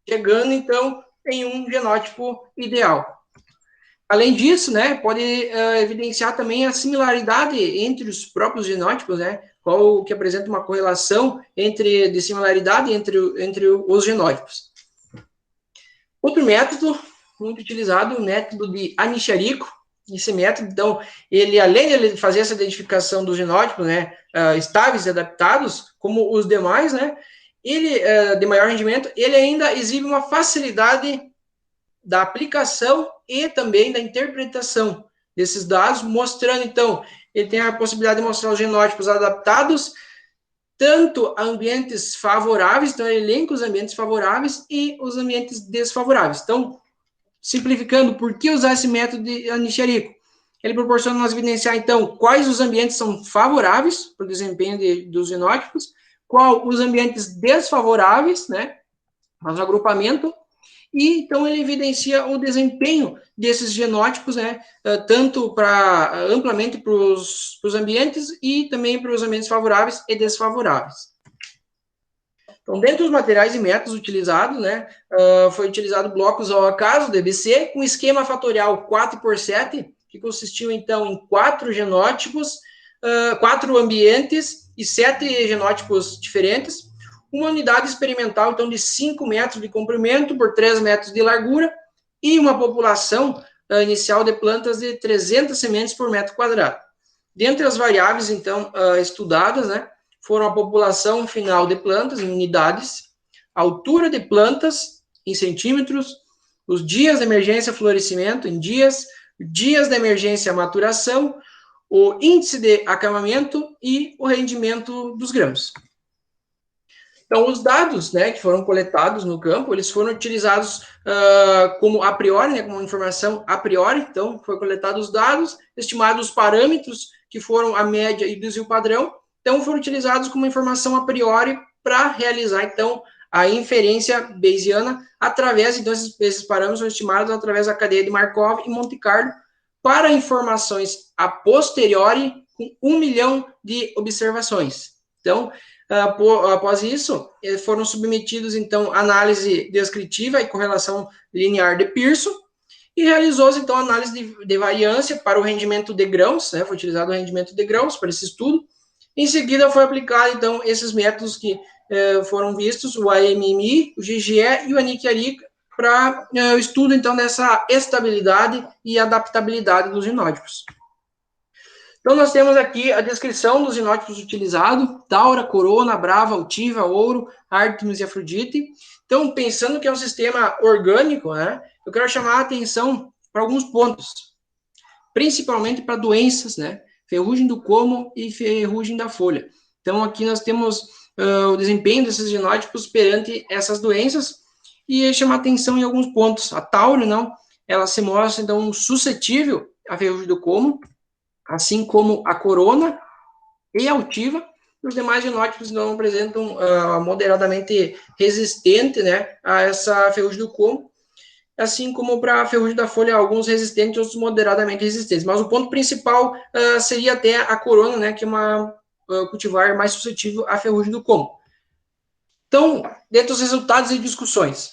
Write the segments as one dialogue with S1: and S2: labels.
S1: chegando, então, em um genótipo ideal. Além disso, né, pode evidenciar também a similaridade entre os próprios genótipos, né, qual que apresenta uma correlação de similaridade entre os genótipos. Outro método muito utilizado, o método de Anicharico. Esse método, então, ele, além de ele fazer essa identificação dos genótipos, né, estáveis e adaptados, como os demais, né, ele, de maior rendimento, ele ainda exibe uma facilidade da aplicação e também da interpretação desses dados, mostrando, então, ele tem a possibilidade de mostrar os genótipos adaptados tanto a ambientes favoráveis, então ele elenca os ambientes favoráveis e os ambientes desfavoráveis. Então, simplificando, por que usar esse método de Anicharico? Ele proporciona nós evidenciar, então, quais os ambientes são favoráveis para o desempenho dos genótipos, qual os ambientes desfavoráveis, né, mas o agrupamento, e então ele evidencia o desempenho desses genótipos, né, tanto amplamente para os ambientes e também para os ambientes favoráveis e desfavoráveis. Então, dentro dos materiais e métodos utilizados, né, foi utilizado blocos ao acaso, DBC, com esquema fatorial 4x7, que consistiu, então, em 4 genótipos, 4 ambientes e 7 genótipos diferentes, uma unidade experimental, então, de 5 metros de comprimento por 3 metros de largura e uma população inicial de plantas de 300 sementes por metro quadrado. Dentre as variáveis, então, estudadas, né, foram a população final de plantas em unidades, a altura de plantas em centímetros, os dias de emergência florescimento em dias, dias de emergência maturação, o índice de acamamento e o rendimento dos grãos. Então, os dados, né, que foram coletados no campo, eles foram utilizados como a priori, né, como informação a priori. Então, foram coletados os dados, estimados os parâmetros, que foram a média e o desvio padrão. Então, foram utilizados como informação a priori para realizar, então, a inferência bayesiana através, então, esses parâmetros são estimados através da cadeia de Markov e Monte Carlo para informações a posteriori com 1 milhão de observações. Então, após isso, foram submetidos, então, análise descritiva e correlação linear de Pearson, e realizou-se, então, análise de variância para o rendimento de grãos, né, foi utilizado o rendimento de grãos para esse estudo. Em seguida, foi aplicado, então, esses métodos que foram vistos, o AMMI, o GGE e o Anicharico, para o estudo, então, dessa estabilidade e adaptabilidade dos genótipos. Então, nós temos aqui a descrição dos genótipos utilizados, Taura, Corona, Brava, Altiva, Ouro, Artemis e Afrodite. Então, pensando que é um sistema orgânico, né, eu quero chamar a atenção para alguns pontos, principalmente para doenças, né, ferrugem do como e ferrugem da folha. Então, aqui nós temos o desempenho desses genótipos perante essas doenças e chamar atenção em alguns pontos. A Taura, não, ela se mostra, então, suscetível à ferrugem do como, assim como a Corona e a Altiva, e os demais genótipos não apresentam moderadamente resistente, né, a essa ferrugem do como, assim como para a ferrugem da folha, alguns resistentes, outros moderadamente resistentes. Mas o ponto principal seria até a Corona, né, que é uma cultivar mais suscetível à ferrugem do como. Então, dentro dos resultados e discussões,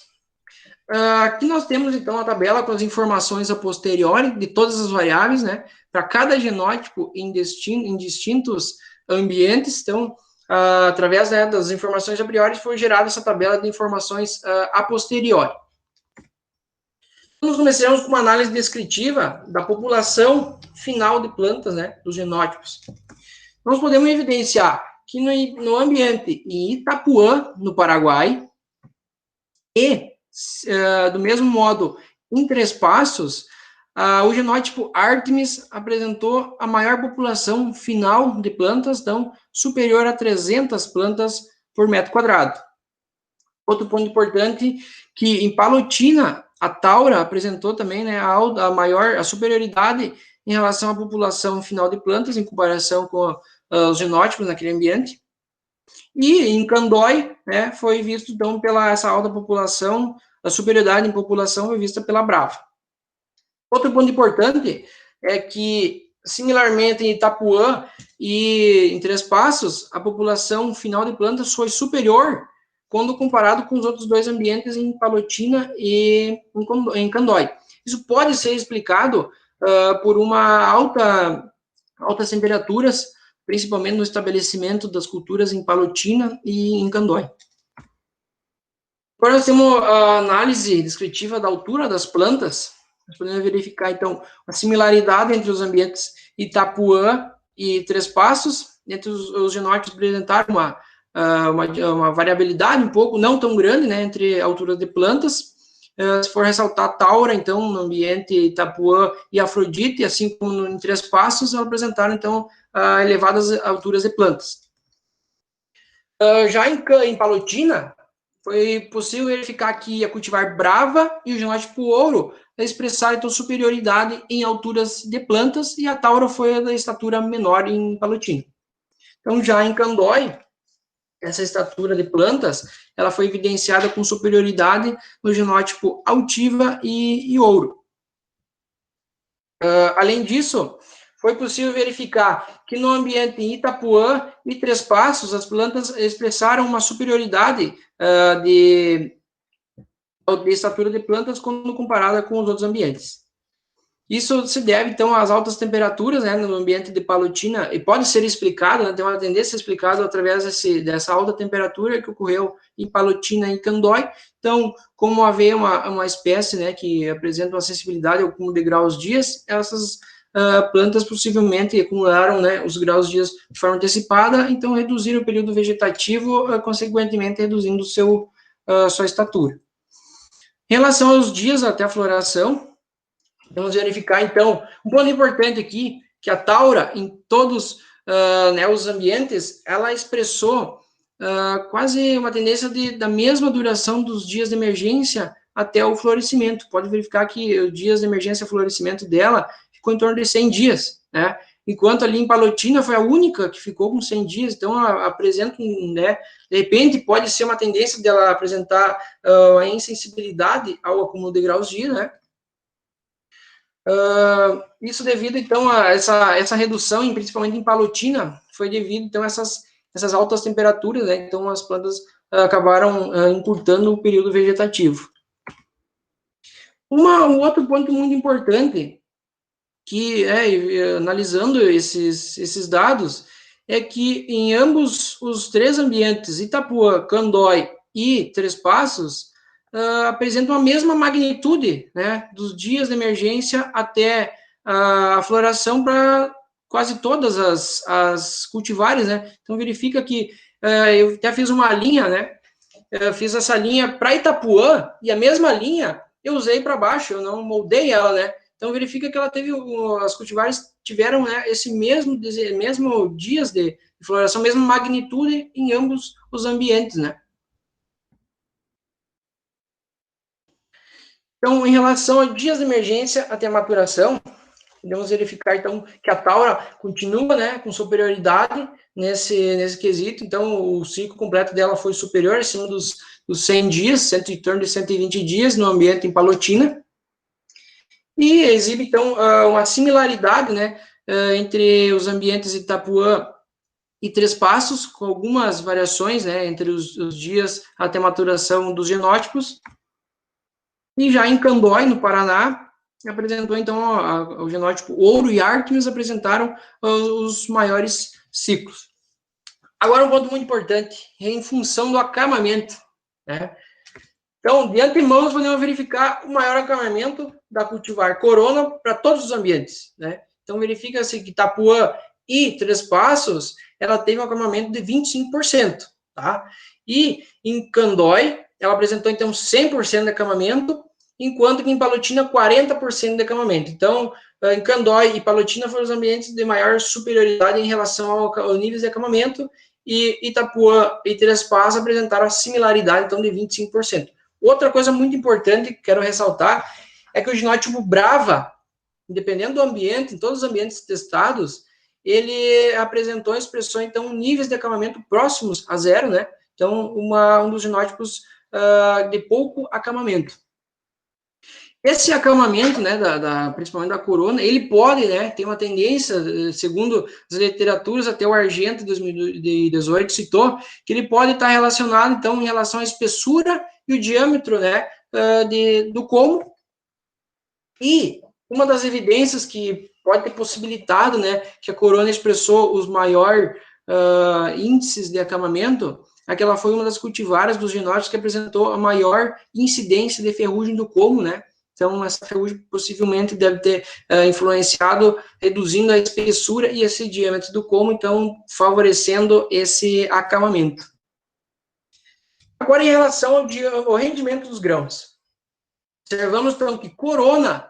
S1: aqui nós temos, então, a tabela com as informações a posteriori de todas as variáveis, né, para cada genótipo em distintos ambientes. Então, através, né, das informações a priori, foi gerada essa tabela de informações a posteriori. Nós começamos com uma análise descritiva da população final de plantas, né, dos genótipos. Nós podemos evidenciar que no ambiente em Itapuã, no Paraguai, e do mesmo modo, em Três Passos, o genótipo Artemis apresentou a maior população final de plantas, então, superior a 300 plantas por metro quadrado. Outro ponto importante, que em Palotina, a Taura apresentou também, né, a superioridade em relação à população final de plantas, em comparação com os genótipos naquele ambiente. E em Candói, né, foi visto, então, pela essa alta população, a superioridade em população foi vista pela Brava. Outro ponto importante é que, similarmente em Itapuã e em Três Passos, a população final de plantas foi superior quando comparado com os outros dois ambientes em Palotina e em Candói. Isso pode ser explicado por altas temperaturas, principalmente no estabelecimento das culturas em Palotina e em Candói. Agora nós temos a análise descritiva da altura das plantas. Nós podemos verificar, então, a similaridade entre os ambientes Itapuã e Três Passos. Entre os genótipos apresentaram uma variabilidade um pouco, não tão grande, né, entre alturas de plantas. Se for ressaltar a Taura, então, no ambiente Itapuã e Afrodite, assim como em Três Passos, apresentaram, então, elevadas alturas de plantas. Já em Palotina, foi possível verificar que a cultivar Brava e o genótipo Ouro expressaram, então, superioridade em alturas de plantas, e a Taura foi a da estatura menor em Palotina. Então, já em Candói, essa estatura de plantas, ela foi evidenciada com superioridade no genótipo Altiva e Ouro. Além disso, foi possível verificar que no ambiente em Itapuã e Três Passos, as plantas expressaram uma superioridade de estatura de plantas quando comparada com os outros ambientes. Isso se deve, então, às altas temperaturas, né, no ambiente de Palotina, e pode ser explicado, né, tem uma tendência explicada através dessa alta temperatura que ocorreu em Palotina e Candói. Então, como havia uma espécie, né, que apresenta uma sensibilidade ao acúmulo de graus dias, essas plantas possivelmente acumularam, né, os graus dias de forma antecipada, então reduziram o período vegetativo, consequentemente reduzindo sua estatura. Em relação aos dias até a floração, vamos verificar, então, um ponto importante aqui, que a Taura, em todos os ambientes, ela expressou quase uma tendência da mesma duração dos dias de emergência até o florescimento. Pode verificar que os dias de emergência e florescimento dela ficou em torno de 100 dias, né? Enquanto ali em Palotina foi a única que ficou com 100 dias, então apresenta, né, de repente pode ser uma tendência dela apresentar a insensibilidade ao acúmulo de graus dia, né? Isso devido, então, a essa redução, principalmente em Palotina, foi devido, então, a essas altas temperaturas, né? Então, as plantas acabaram encurtando o período vegetativo. Um outro ponto muito importante, que analisando esses dados, é que em ambos os três ambientes, Itapuã, Candói e Três Passos, apresentam a mesma magnitude, né, dos dias de emergência até a floração para quase todas as cultivares, né? Então, verifica que eu até fiz uma linha, né? Eu fiz essa linha para Itapuã e a mesma linha eu usei para baixo, eu não moldei ela, né? Então, verifica que ela as cultivares tiveram, né, esse mesmo dias de floração, mesma magnitude em ambos os ambientes, né? Então, em relação a dias de emergência até a maturação, podemos verificar, então, que a Taura continua, né, com superioridade nesse quesito. Então, o ciclo completo dela foi superior, acima dos 100 dias, em torno de 120 dias no ambiente em Palotina. E exibe, então, uma similaridade, né, entre os ambientes Itapuã e Três Passos, com algumas variações, né, entre os dias até maturação dos genótipos. E já em Candói, no Paraná, apresentou, então, o genótipo Ouro e Ártemis apresentaram os maiores ciclos. Agora, um ponto muito importante, é em função do acamamento, né? Então, de antemão, nós podemos verificar o maior acamamento da cultivar Corona para todos os ambientes, né? Então, verifica-se que Itapuã e Três Passos, ela teve um acamamento de 25%, tá? E em Candói, ela apresentou, então, 100% de acamamento, enquanto que em Palotina, 40% de acamamento. Então, em Candói e Palotina foram os ambientes de maior superioridade em relação ao nível de acamamento, e Itapuã e Três Passos apresentaram a similaridade, então, de 25%. Outra coisa muito importante que quero ressaltar é que o genótipo Brava, independente do ambiente, em todos os ambientes testados, ele apresentou expressões, então, níveis de acamamento próximos a zero, né? Então, um dos genótipos de pouco acamamento. Esse acalmamento, né, principalmente da corona, ele pode, né, ter uma tendência, segundo as literaturas, até o Argento, em 2018, citou, que ele pode estar relacionado, então, em relação à espessura e o diâmetro, né, do colmo. E uma das evidências que pode ter possibilitado, né, que a corona expressou os maiores índices de acamamento, é que ela foi uma das cultivares dos genótipos que apresentou a maior incidência de ferrugem do colmo, né? Então, essa ferrugem possivelmente deve ter influenciado, reduzindo a espessura e esse diâmetro do colmo, então, favorecendo esse acamamento. Agora, em relação ao rendimento dos grãos. Observamos, então, que corona,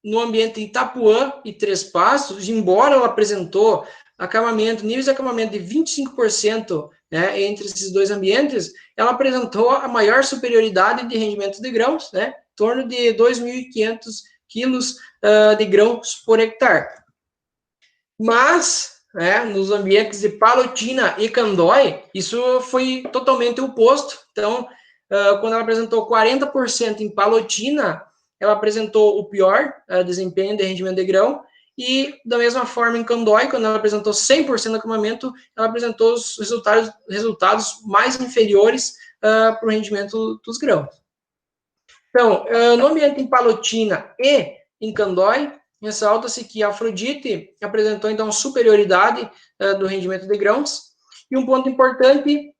S1: no ambiente de Itapuã e Três Passos, embora ela apresentou acamamento, níveis de acamamento de 25%, né, entre esses dois ambientes, ela apresentou a maior superioridade de rendimento de grãos, né, em torno de 2.500 quilos de grãos por hectare. Mas, né, nos ambientes de Palotina e Candói, isso foi totalmente oposto. Então, quando ela apresentou 40% em Palotina, ela apresentou o pior desempenho de rendimento de grão, e da mesma forma em Candói, quando ela apresentou 100% de acamamento, ela apresentou os resultados mais inferiores para o rendimento dos grãos. Então, no ambiente em Palotina e em Candói, ressalta-se que a Afrodite apresentou, então, superioridade do rendimento de grãos, e um ponto importante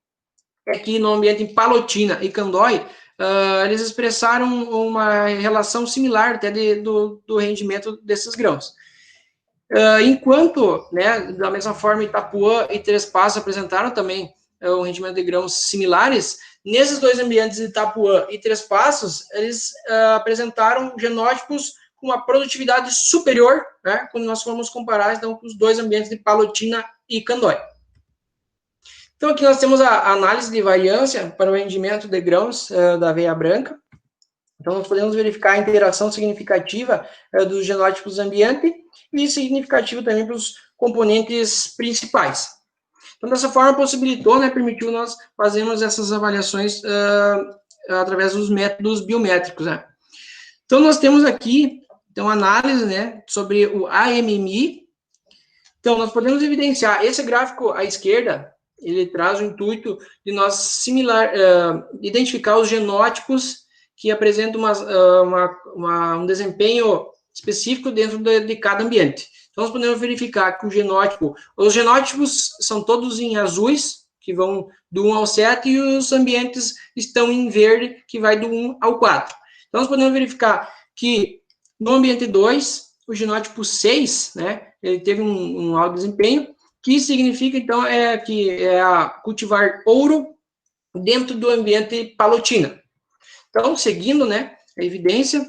S1: é que no ambiente em Palotina e Candói, eles expressaram uma relação similar até do rendimento desses grãos. Enquanto, né, da mesma forma, Itapuã e Três Passos apresentaram também um rendimento de grãos similares, nesses dois ambientes, Itapuã e Três Passos, eles apresentaram genótipos com uma produtividade superior, né, quando nós formos comparar, então, com os dois ambientes de Palotina e Candói. Então, aqui nós temos a análise de variância para o rendimento de grãos da aveia branca. Então, nós podemos verificar a interação significativa dos genótipos do ambiente e significativa também para os componentes principais. Então, dessa forma, possibilitou, né, permitiu nós fazermos essas avaliações através dos métodos biométricos, né. Então, nós temos aqui, então, análise, né, sobre o AMMI. Então, nós podemos evidenciar, esse gráfico à esquerda, ele traz o intuito de nós identificar os genótipos que apresentam um desempenho específico dentro de cada ambiente. Então, nós podemos verificar que os genótipos são todos em azuis, que vão do 1 ao 7, e os ambientes estão em verde, que vai do 1 ao 4. Então, nós podemos verificar que no ambiente 2, o genótipo 6, né, ele teve um alto desempenho, que significa, então, que é a cultivar ouro dentro do ambiente Palotina. Então, seguindo, né, a evidência,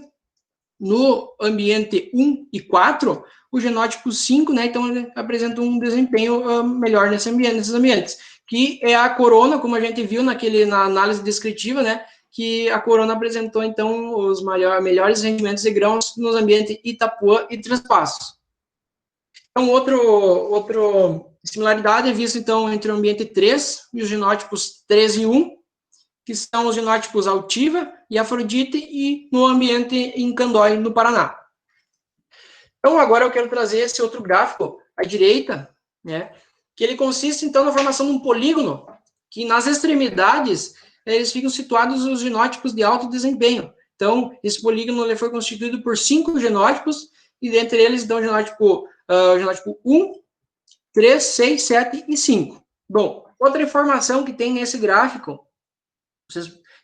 S1: no ambiente 1 e 4, o genótipo 5, né, então, ele apresenta um desempenho melhor nesses ambientes, que é a corona, como a gente viu na análise descritiva, né, que a corona apresentou, então, os melhores rendimentos de grãos nos ambientes Itapuã e Três Passos. Então, outra similaridade é vista, então, entre o ambiente 3 e os genótipos 3 e 1, que são os genótipos Altiva e Afrodite, e no ambiente em Candói, no Paraná. Então, agora eu quero trazer esse outro gráfico à direita, né, que ele consiste, então, na formação de um polígono, que nas extremidades, eles ficam situados os genótipos de alto desempenho. Então, esse polígono ele foi constituído por 5 genótipos, e dentre eles, então, o genótipo 1, 3, 6, 7 e 5. Bom, outra informação que tem nesse gráfico,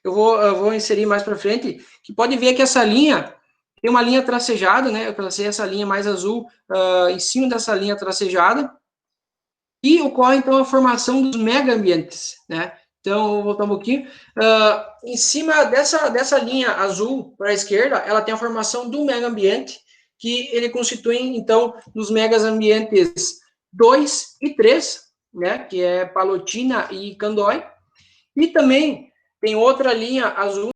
S1: eu vou inserir mais para frente, que pode ver que essa linha tem uma linha tracejada, né? Eu tracei essa linha mais azul em cima dessa linha tracejada, e ocorre, então, a formação dos mega-ambientes, né? Então, vou voltar um pouquinho. Em cima dessa linha azul para a esquerda, ela tem a formação do mega-ambiente, que ele constitui, então, os megas-ambientes 2 e 3, né? Que é Palotina e Candói. E também tem outra linha azul